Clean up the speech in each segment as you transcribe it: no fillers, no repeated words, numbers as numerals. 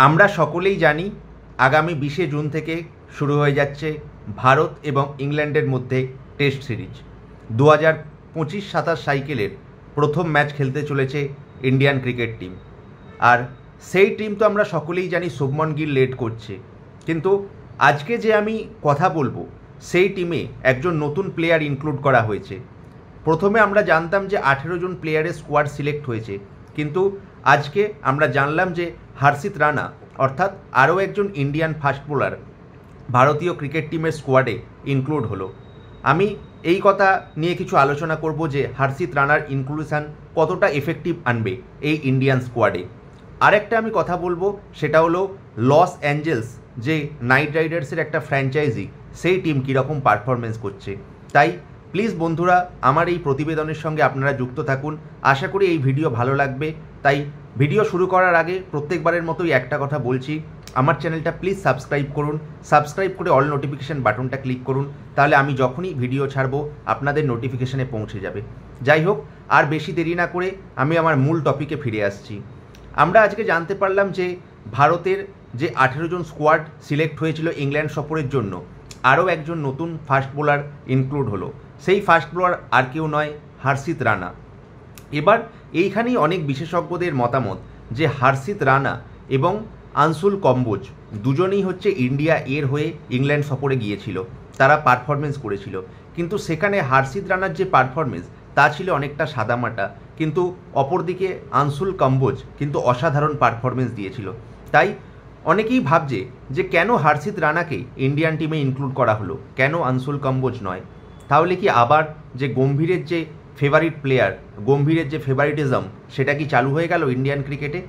আমরা সকলেই জানি আগামী 20শে জুন থেকে শুরু হয়ে যাচ্ছে ভারত এবং ইংল্যান্ডের মধ্যে টেস্ট সিরিজ। 2025-27 সাইকেলের প্রথম ম্যাচ খেলতে চলেছে ইন্ডিয়ান ক্রিকেট টিম। আর সেই টিম তো আমরা সকলেই জানি শুভমন গিল লিড করছে, কিন্তু আজকে যে আমি কথা বলবো সেই টিমে একজন নতুন প্লেয়ার ইনক্লুড করা হয়েছে। প্রথমে আমরা জানতাম যে 18 জন প্লেয়ারের স্কোয়াড সিলেক্ট হয়েছে, কিন্তু আজকে আমরা জানলাম যে হর্ষিত রানা অর্থাৎ আরও একজন ইন্ডিয়ান ফাস্ট বোলার ভারতীয় ক্রিকেট টিমের স্কোয়াডে ইনক্লুড হলো। আমি এই কথা নিয়ে কিছু আলোচনা করব যে হর্ষিত রানার ইনক্লুশন কতটা এফেক্টিভ আনবে এই ইন্ডিয়ান স্কোয়াডে। আরেকটা আমি কথা বলবো, সেটা হলো লস অ্যাঞ্জেলস যে নাইট রাইডার্সের একটা ফ্র্যাঞ্চাইজি, সেই টিম কীরকম পারফরমেন্স করছে। তাই প্লিজ বন্ধুরা, আমার এই প্রতিবেদনের সঙ্গে আপনারা যুক্ত থাকুন। আশা করি এই ভিডিও ভালো লাগবে। তাই ভিডিও শুরু করার আগে প্রত্যেকবারের মতোই একটা কথা বলছি, আমার চ্যানেলটা প্লিজ সাবস্ক্রাইব করুন। সাবস্ক্রাইব করে অল নোটিফিকেশান বাটনটা ক্লিক করুন, তাহলে আমি যখনই ভিডিও ছাড়বো আপনাদের নোটিফিকেশানে পৌঁছে যাবে। যাই হোক, আর বেশি দেরি না করে আমি আমার মূল টপিকে ফিরে আসছি। আমরা আজকে জানতে পারলাম যে ভারতের যে 18 জন স্কোয়াড সিলেক্ট হয়েছিল ইংল্যান্ড সফরের জন্য, আরও একজন নতুন ফাস্ট বোলার ইনক্লুড হলো। সেই ফাস্ট বোলার আর কেউ নয়, হর্ষিত রানা। এবার এইখানেই অনেক বিশেষজ্ঞদের মতামত যে হর্ষিত রানা এবং আনসুল কম্বোজ দুজনেই হচ্ছে ইন্ডিয়া এর হয়ে ইংল্যান্ড সফরে গিয়েছিল, তারা পারফরমেন্স করেছিল, কিন্তু সেখানে হর্ষিত রানার যে পারফরমেন্স তা ছিল অনেকটা সাদামাটা, কিন্তু অপরদিকে আনসুল কম্বোজ কিন্তু অসাধারণ পারফরমেন্স দিয়েছিল। তাই অনেকেই ভাবছে যে কেন হর্ষিত রানাকে ইন্ডিয়ান টিমে ইনক্লুড করা হলো, কেন আনসুল কম্বোজ নয়। তাহলে কি আবার যে গম্ভীরের যে ফেভারিট প্লেয়ার, গম্ভীরের যে ফেভারিটিজম, সেটা কি চালু হয়ে গেল ইন্ডিয়ান ক্রিকেটে?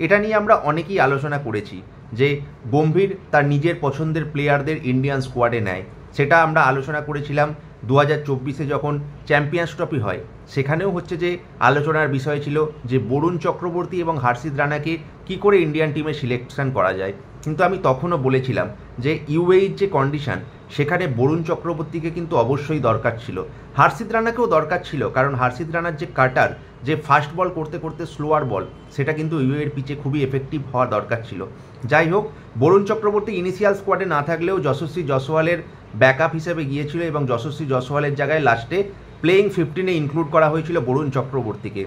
এটা নিয়ে আমরা অনেকেই আলোচনা করেছি যে গম্ভীর তার নিজের পছন্দের প্লেয়ারদের ইন্ডিয়ান স্কোয়াডে নেয়। সেটা আমরা আলোচনা করেছিলাম 2024-এ যখন চ্যাম্পিয়ন্স ট্রফি হয়, সেখানেও হচ্ছে যে আলোচনার বিষয় ছিল যে বরুণ চক্রবর্তী এবং হর্ষিত রানাকে কী করে ইন্ডিয়ান টিমে সিলেকশন করা যায়। কিন্তু আমি তখনও বলেছিলাম যে ইউএইর যে কন্ডিশন, সেখানে বরুণ চক্রবর্তীকে কিন্তু অবশ্যই দরকার ছিল, হর্ষিত রানাকেও দরকার ছিল, কারণ হর্ষিত রানার যে কাটার, যে ফাস্ট বল করতে করতে স্লোয়ার বল, সেটা কিন্তু ইউএইর পিচে খুবই এফেক্টিভ হওয়া দরকার ছিল। যাই হোক, বরুণ চক্রবর্তী ইনিশিয়াল স্কোয়াডে না থাকলেও যশস্বী জয়সওয়ালের ব্যাকআপ হিসেবে গিয়েছিল এবং যশস্বী জয়সওয়ালের জায়গায় লাস্টে প্লেয়িং 15-এ ইনক্লুড করা হয়েছিল বরুণ চক্রবর্তীকে।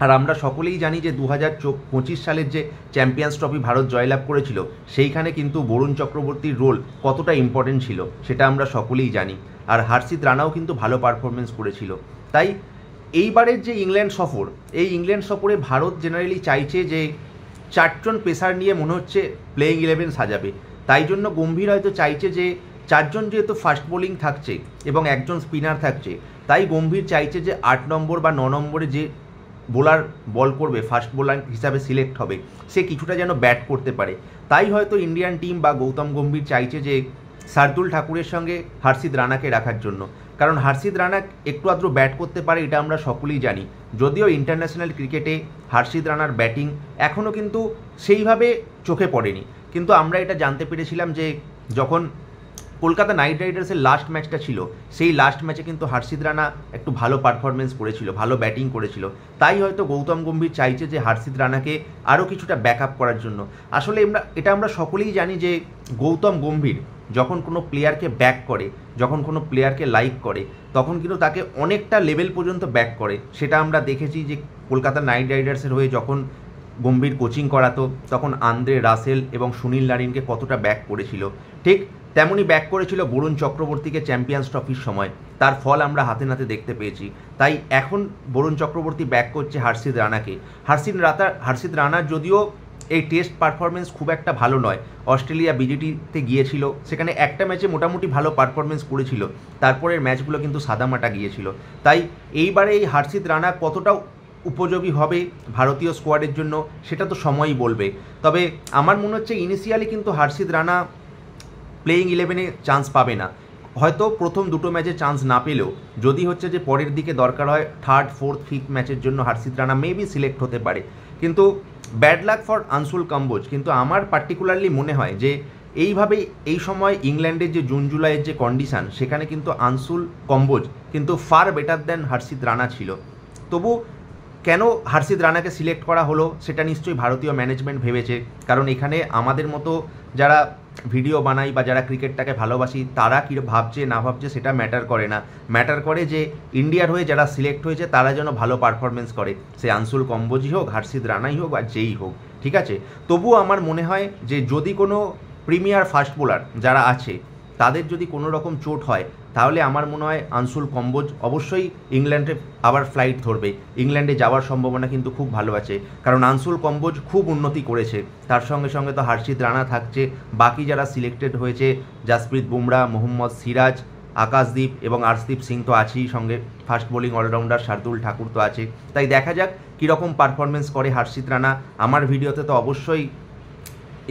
আর আমরা সকলেই জানি যে 2025 সালের যে চ্যাম্পিয়ন্স ট্রফি ভারত জয়লাভ করেছিল, সেইখানে কিন্তু বরুণ চক্রবর্তীর রোল কতটা ইম্পর্টেন্ট ছিল সেটা আমরা সকলেই জানি। আর হর্ষিত রানাও কিন্তু ভালো পারফরমেন্স করেছিল। তাই এইবারের যে ইংল্যান্ড সফর, এই ইংল্যান্ড সফরে ভারত জেনারেলি চাইছে যে 4 জন পেসার নিয়ে মনে হচ্ছে প্লেয়িং 11 সাজাবে। তাই জন্য গম্ভীর হয়তো চাইছে যে 4 জন যেহেতু ফাস্ট বোলিং থাকছে এবং একজন স্পিনার থাকছে, তাই গম্ভীর চাইছে যে 8 নম্বর বা 9 নম্বরে যে বোলার বল করবে, ফাস্ট বোলার হিসাবে সিলেক্ট হবে, সে কিছুটা যেন ব্যাট করতে পারে। তাই হয়তো ইন্ডিয়ান টিম বা গৌতম গম্ভীর চাইছে যে শার্দুল ঠাকুরের সঙ্গে হর্ষিত রানাকে রাখার জন্য, কারণ হর্ষিত রানা একটু আধটু ব্যাট করতে পারে, এটা আমরা সকলেই জানি। যদিও ইন্টারন্যাশনাল ক্রিকেটে হর্ষিত রানার ব্যাটিং এখনও কিন্তু সেইভাবে চোখে পড়েনি, কিন্তু আমরা এটা জানতে পেরেছিলাম যে যখন কলকাতা নাইট রাইডার্সের লাস্ট ম্যাচটা ছিল, সেই লাস্ট ম্যাচে কিন্তু হর্ষিত রানা একটু ভালো পারফরমেন্স করেছিল, ভালো ব্যাটিং করেছিল। তাই হয়তো গৌতম গম্ভীর চাইছে যে হর্ষিত রানাকে আরও কিছুটা ব্যাকআপ করার জন্য। আসলে আমরা সকলেই জানি যে গৌতম গম্ভীর যখন কোনো প্লেয়ারকে ব্যাক করে, যখন কোনো প্লেয়ারকে লাইক করে, তখন কিন্তু তাকে অনেকটা লেভেল পর্যন্ত ব্যাক করে। সেটা আমরা দেখেছি যে কলকাতা নাইট রাইডার্সের হয়ে যখন গম্ভীর কোচিং করাতো, তখন আন্দ্রে রাসেল এবং সুনীল নারিনকে কতটা ব্যাক করেছিল, ঠিক তেমনই ব্যাক করেছিল বরুণ চক্রবর্তীকে চ্যাম্পিয়ন্স ট্রফির সময়। তার ফল আমরা হাতে নাতে দেখতে পেয়েছি। তাই এখন বরুণ চক্রবর্তী ব্যাক করছে হর্ষিত রানাকে। হর্ষিত রানার যদিও এই টেস্ট পারফরমেন্স খুব একটা ভালো নয়, অস্ট্রেলিয়া বিজিটিতে গিয়েছিল, সেখানে একটা ম্যাচে মোটামুটি ভালো পারফরমেন্স করেছিল, তারপরের ম্যাচগুলো কিন্তু সাদামাটা গিয়েছিল। তাই এইবারে এই হর্ষিত রানা কতটা উপযোগী হবে ভারতীয় স্কোয়াডের জন্য সেটা তো সময়ই বলবে। তবে আমার মনে হচ্ছে ইনিশিয়ালি কিন্তু হর্ষিত রানা প্লেয়িং 11-এ চান্স পাবে না, হয়তো প্রথম দুটো ম্যাচে চান্স না পেলেও যদি হচ্ছে যে পরের দিকে দরকার হয় 3rd, 4th, 5th ম্যাচের জন্য হর্ষিত রানা মেবি সিলেক্ট হতে পারে। কিন্তু ব্যাড লাক ফর আনসুল কম্বোজ। কিন্তু আমার পার্টিকুলারলি মনে হয় যে এইভাবেই এই সময় ইংল্যান্ডের যে জুন জুলাইয়ের যে কন্ডিশান, সেখানে কিন্তু আনসুল কম্বোজ কিন্তু ফার বেটার দ্যান হর্ষিত রানা ছিল। তবু কেন হর্ষিত রানাকে সিলেক্ট করা হলো সেটা নিশ্চয়ই ভারতীয় ম্যানেজমেন্ট ভেবেছে, কারণ এখানে আমাদের মতো যারা ভিডিও বানাই বা যারা ক্রিকেটটাকে ভালোবাসি তারা কী ভাবছে না ভাবছে সেটা ম্যাটার করে না। ম্যাটার করে যে ইন্ডিয়ার হয়ে যারা সিলেক্ট হয়েছে তারা যেন ভালো পারফরমেন্স করে, সে আনসুল কম্বোজি হোক, হর্ষিত রানাই হোক বা যেই হোক, ঠিক আছে। তবুও আমার মনে হয় যে যদি কোনো প্রিমিয়ার ফাস্ট বোলার যারা আছে তাদের যদি কোনো রকম চোট হয় তাহলে আমার মনে হয় আনসুল কম্বোজ অবশ্যই ইংল্যান্ডে আবার ফ্লাইট ধরবে। ইংল্যান্ডে যাওয়ার সম্ভাবনা কিন্তু খুব ভালো আছে, কারণ আনসুল কম্বোজ খুব উন্নতি করেছে। তার সঙ্গে সঙ্গে তো হর্ষিত রানা থাকছে, বাকি যারা সিলেক্টেড হয়েছে জাসপ্রীত বুমরা, মোহাম্মদ সিরাজ, আকাশদীপ এবং আর্শদীপ সিং তো আছেই, সঙ্গে fast bowling allrounder Shardul Thakur তো আছে। তাই দেখা যাক কীরকম পারফরমেন্স করে হর্ষিত রানা। আমার ভিডিওতে তো অবশ্যই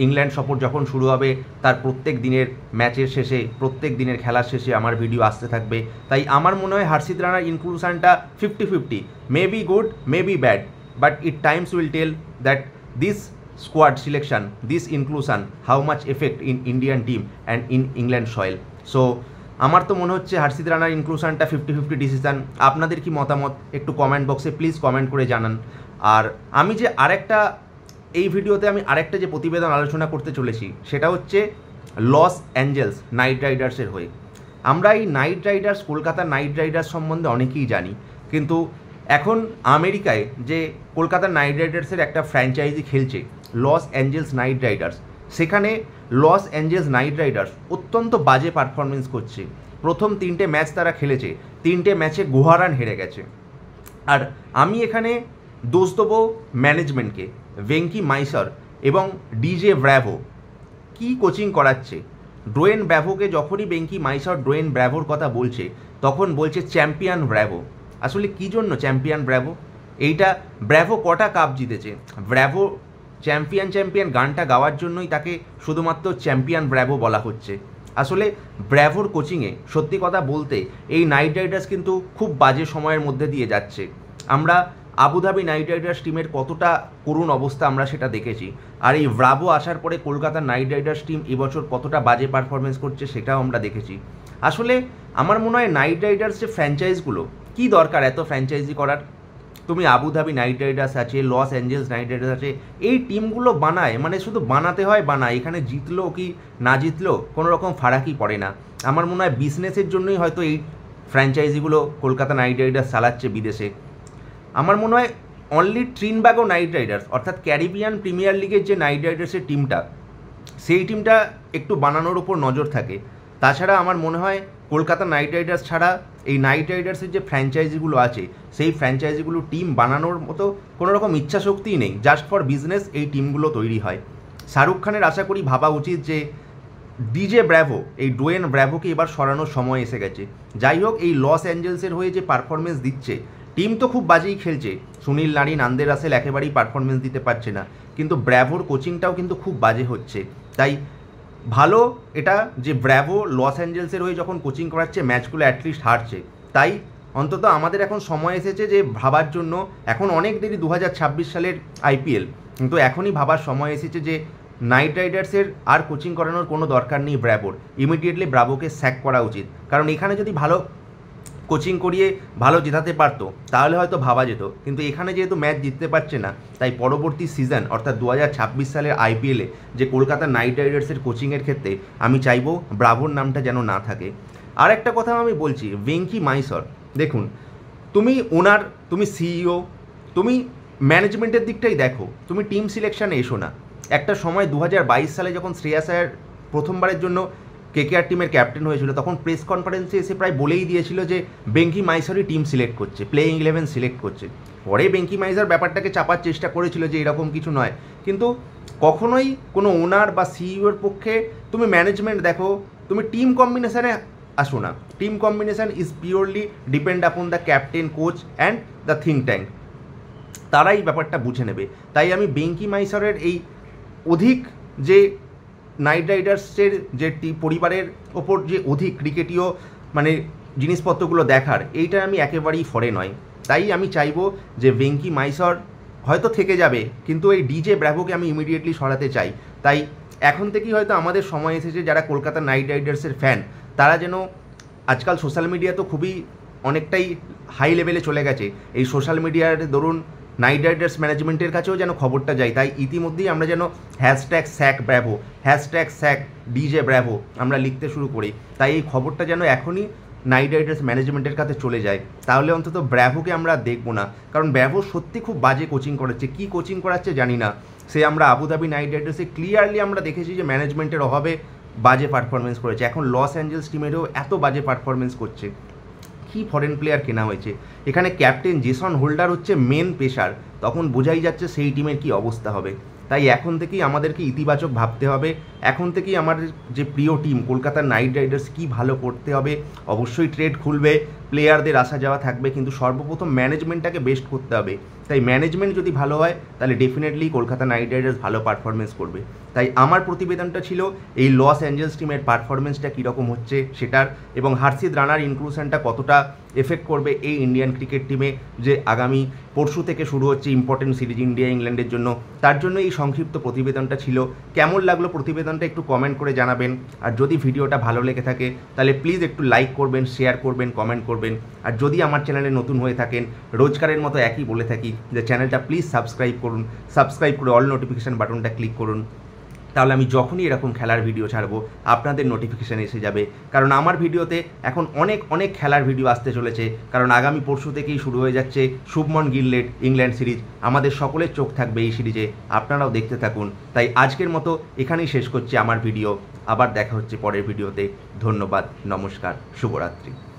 ইংল্যান্ড সফর যখন শুরু হবে তার প্রত্যেক দিনের ম্যাচের শেষে, প্রত্যেক দিনের খেলার শেষে আমার ভিডিও আসতে থাকবে। তাই আমার মনে হয় হর্ষিত রানার ইনক্লুশনটা 50-50, may be good may be bad, but it times will tell that this squad selection, this inclusion how much effect in Indian team and in England soil. So আমার তো মনে হচ্ছে হর্ষিত রানার ইনক্লুশনটা 50-50 ডিসিশন। আপনাদের কি মতামত একটু কমেন্ট বক্সে প্লিজ কমেন্ট করে জানান। আর আমি যে এই ভিডিওতে আমি আরেকটা যে প্রতিবেদন আলোচনা করতে চলেছি সেটা হচ্ছে লস অ্যাঞ্জেলস নাইট রাইডার্সের হয়ে। আমরা এই night Riders, Kolkata night Riders সম্বন্ধে অনেকেই জানি, কিন্তু এখন আমেরিকায় যে কলকাতা নাইট রাইডার্সের একটা ফ্র্যাঞ্চাইজি খেলছে লস অ্যাঞ্জেলস নাইট রাইডার্স, সেখানে লস অ্যাঞ্জেলস নাইট রাইডার্স অত্যন্ত বাজে পারফরমেন্স করছে। প্রথম 3টে ম্যাচ তারা খেলেছে, 3টে ম্যাচে গুহারান হেরে গেছে। আর আমি এখানে দোষ দেবো ম্যানেজমেন্টকে, ভেঙ্কি মাইসর এবং ডিজে ব্র্যাভো কি কোচিং করাচ্ছে। ডোয়েন ব্র্যাভোকে যখনই ভেঙ্কি মাইসর ডোয়েন ব্র্যাভোর কথা বলছে তখন বলছে চ্যাম্পিয়ন ব্র্যাভো। আসলে কী জন্য চ্যাম্পিয়ন ব্র্যাভো? এইটা ব্র্যাভো কটা কাপ জিতেছে? ব্র্যাভো চ্যাম্পিয়ন গানটা গাওয়ার জন্যই তাকে শুধুমাত্র চ্যাম্পিয়ন ব্র্যাভো বলা হচ্ছে। আসলে ব্র্যাভোর কোচিংয়ে সত্যি কথা বলতে এই নাইট রাইডার্স কিন্তু খুব বাজে সময়ের মধ্যে দিয়ে যাচ্ছে। আমরা আবুধাবি নাইট রাইডার্স টিমের কতটা করুণ অবস্থা আমরা সেটা দেখেছি, আর এই ব্রাভো আসার পরে কলকাতা নাইট রাইডার্স টিম এবছর কতটা বাজে পারফরমেন্স করছে সেটাও আমরা দেখেছি। আসলে আমার মনে হয় নাইট রাইডার্স যে ফ্র্যাঞ্চাইজগুলো, কী দরকার এত ফ্র্যাঞ্চাইজি করার? তুমি আবুধাবি নাইট রাইডার্স আছে, লস অ্যাঞ্জেলস নাইট রাইডার্স আছে, এই টিমগুলো বানায়, মানে শুধু বানাতে হয় বানায়, এখানে জিতলো কি না জিতলো কোনো রকম ফারাকই পড়ে না। আমার মনে হয় বিজনেসের জন্যই হয়তো এই ফ্র্যাঞ্চাইজিগুলো কলকাতা নাইট রাইডার্স চালাচ্ছে বিদেশে। আমার মনে হয় অনলি ট্রিনব্যাগো নাইট রাইডার্স অর্থাৎ ক্যারিবিয়ান প্রিমিয়ার লিগের যে নাইট রাইডার্সের টিমটা, সেই টিমটা একটু বানানোর উপর নজর থাকে। তাছাড়া আমার মনে হয় কলকাতা নাইট রাইডার্স ছাড়া এই নাইট রাইডার্সের যে ফ্র্যাঞ্চাইজিগুলো আছে সেই ফ্র্যাঞ্চাইজিগুলো টিম বানানোর মতো কোনো রকম ইচ্ছা শক্তিই নেই। জাস্ট ফর বিজনেস এই টিমগুলো তৈরি হয়। শাহরুখ খানের আশা করি ভাবা উচিত যে ডিজে ব্র্যাভো, এই ডোয়েন ব্র্যাভোকে এবার সরানোর সময় এসে গেছে। যাই হোক, এই লস অ্যাঞ্জেলসের হয়ে যে পারফরমেন্স দিচ্ছে, টিম তো খুব বাজেই খেলছে, সুনীল নারিন, আন্দ্রে রাসেল একেবারেই পারফরমেন্স দিতে পারছে না, কিন্তু ব্র্যাভোর কোচিংটাও কিন্তু খুব বাজে হচ্ছে। তাই ভালো এটা যে ব্র্যাভো লস অ্যাঞ্জেলসের হয়ে যখন কোচিং করাচ্ছে ম্যাচগুলো অ্যাটলিস্ট হারছে। তাই অন্তত আমাদের এখন সময় এসেছে যে ভাবার জন্য, এখন অনেক দেরি 2026 সালের আইপিএল, কিন্তু এখনই ভাবার সময় এসেছে যে নাইট রাইডার্সের আর কোচিং করানোর কোনো দরকার নেই ব্র্যাভোর, ইমিডিয়েটলি ব্রাভোকে স্যাক করা উচিত। কারণ এখানে যদি ভালো কোচিং করিয়ে ভালো জেতাতে পারতো তাহলে হয়তো ভাবা যেত, কিন্তু এখানে যেহেতু ম্যাচ জিততে পারছে না, তাই পরবর্তী সিজন অর্থাৎ 2026 সালের আইপিএলে যে কলকাতা নাইট রাইডার্সের কোচিংয়ের ক্ষেত্রে আমি চাইবো ব্রাভোর নামটা যেন না থাকে। আর একটা কথা আমি বলছি, ভেঙ্কি মাইসর, দেখুন তুমি ওনার, তুমি সিইও, তুমি ম্যানেজমেন্টের দিকটাই দেখো, তুমি টিম সিলেকশানে এসো না। একটা সময় 2022 সালে যখন শ্রেয়াস আয়ার প্রথমবারের জন্য কেকেআর টিমের ক্যাপ্টেন হয়েছিল, তখন প্রেস কনফারেন্সে এসে প্রায় বলেই দিয়েছিল যে ভেঙ্কি মাইসরই টিম সিলেক্ট করছে, প্লেইং 11 সিলেক্ট করছে। পরে ভেঙ্কি মাইসর ব্যাপারটাকে চাপার চেষ্টা করেছিল যে এরকম কিছু নয়, কিন্তু কখনোই কোনো ওনার বা সিইওর পক্ষে তুমি ম্যানেজমেন্ট দেখো, তুমি টিম কম্বিনেশানে আসো না। Team combination is purely depend upon the captain, coach and the think tank, তারাই ব্যাপারটা বুঝে নেবে। তাই আমি ভেঙ্কি মাইসরের এই অধিক যে নাইট রাইডার্সের যে পরিবারের ওপর যে অধিক ক্রিকেটীয় মানে জিনিসপত্রগুলো দেখার, এইটা আমি একেবারেই ফরে নয়। তাই আমি চাইবো যে ভেঙ্কি মাইসর হয়তো থেকে যাবে, কিন্তু এই ডিজে ব্র্যাভোকে আমি ইমিডিয়েটলি সরাতে চাই। তাই এখন থেকেই হয়তো আমাদের সময় এসেছে যারা কলকাতা নাইট রাইডার্সের ফ্যান, তারা যেন, আজকাল সোশ্যাল মিডিয়া তো খুবই অনেকটাই হাই লেভেলে চলে গেছে, এই সোশ্যাল মিডিয়ার দরুন নাইট রাইডার্স ম্যানেজমেন্টের কাছেও যেন খবরটা যায়। তাই ইতিমধ্যেই আমরা যেন hashtag sack Bravo, hashtag sack DJ Bravo আমরা লিখতে শুরু করি। তাই এই খবরটা যেন এখনই নাইট রাইডার্স ম্যানেজমেন্টের কাছে চলে যায়, তাহলে অন্তত ব্র্যাভোকে আমরা দেখবো না। কারণ ব্র্যাভো সত্যি খুব বাজে কোচিং করাচ্ছে, কী কোচিং করাচ্ছে জানি না। সে আমরা আবুধাবি নাইট রাইডার্সে ক্লিয়ারলি আমরা দেখেছি যে ম্যানেজমেন্টের অভাবে বাজে পারফরমেন্স করেছে। এখন লস অ্যাঞ্জেলস টিমেরও এত বাজে পারফরমেন্স করছে। কি ফরেন প্লেয়ার কেনা হয়েছে, এখানে ক্যাপ্টেন জেসন হোল্ডার হচ্ছে মেন পেসার, তখন বোঝাই যাচ্ছে সেই টিমের কি অবস্থা হবে। তাই এখন থেকেই আমাদেরকে ইতিবাচক ভাবতে হবে। এখন থেকেই আমাদের যে প্রিয় টিম কলকাতা নাইট রাইডার্স কি ভালো করতে হবে। অবশ্যই ট্রেড খুলবে, প্লেয়ারদের আসা যাওয়া থাকবে, কিন্তু সর্বপ্রথম ম্যানেজমেন্টটাকে বেস্ট করতে হবে। তাই ম্যানেজমেন্ট যদি ভালো হয় তাহলে ডেফিনেটলি কলকাতা নাইট রাইডার্স ভালো পারফরমেন্স করবে। তাই আমার প্রতিবেদনটা ছিল এই লস অ্যাঞ্জেলস টিমের পারফরমেন্সটা কীরকম হচ্ছে সেটার, এবং হার্ষিদ রানার ইনক্লুশনটা কতটা এফেক্ট করবে এই ইন্ডিয়ান ক্রিকেট টিমে, যে আগামী পরশু থেকে শুরু হচ্ছে ইম্পর্টেন্ট সিরিজ ইন্ডিয়া ইংল্যান্ডের জন্য। তার জন্য এই সংক্ষিপ্ত প্রতিবেদনটা ছিল। কেমন লাগলো প্রতিবেদনটা একটু কমেন্ট করে জানাবেন। আর যদি ভিডিওটা ভালো লেগে থাকে তাহলে প্লিজ একটু লাইক করবেন, শেয়ার করবেন, কমেন্ট করবেন। আর যদি আমার চ্যানেলে নতুন হয়ে থাকেন, রোজকারের মতো একই বলে থাকি যে চ্যানেলটা প্লিজ সাবস্ক্রাইব করুন, সাবস্ক্রাইব করে অল নোটিফিকেশান বাটনটা ক্লিক করুন। তাহলে আমি যখনই এরকম খেলার ভিডিও ছাড়বো আপনাদের নোটিফিকেশান এসে যাবে। কারণ আমার ভিডিওতে এখন অনেক খেলার ভিডিও আসতে চলেছে, কারণ আগামী পরশু থেকেই শুরু হয়ে যাচ্ছে Shubman Gill led England series. আমাদের সকলের চোখ থাকবে এই সিরিজে, আপনারাও দেখতে থাকুন। তাই আজকের মতো এখানেই শেষ করছি আমার ভিডিও। আবার দেখা হচ্ছে পরের ভিডিওতে। ধন্যবাদ, নমস্কার, শুভরাত্রি।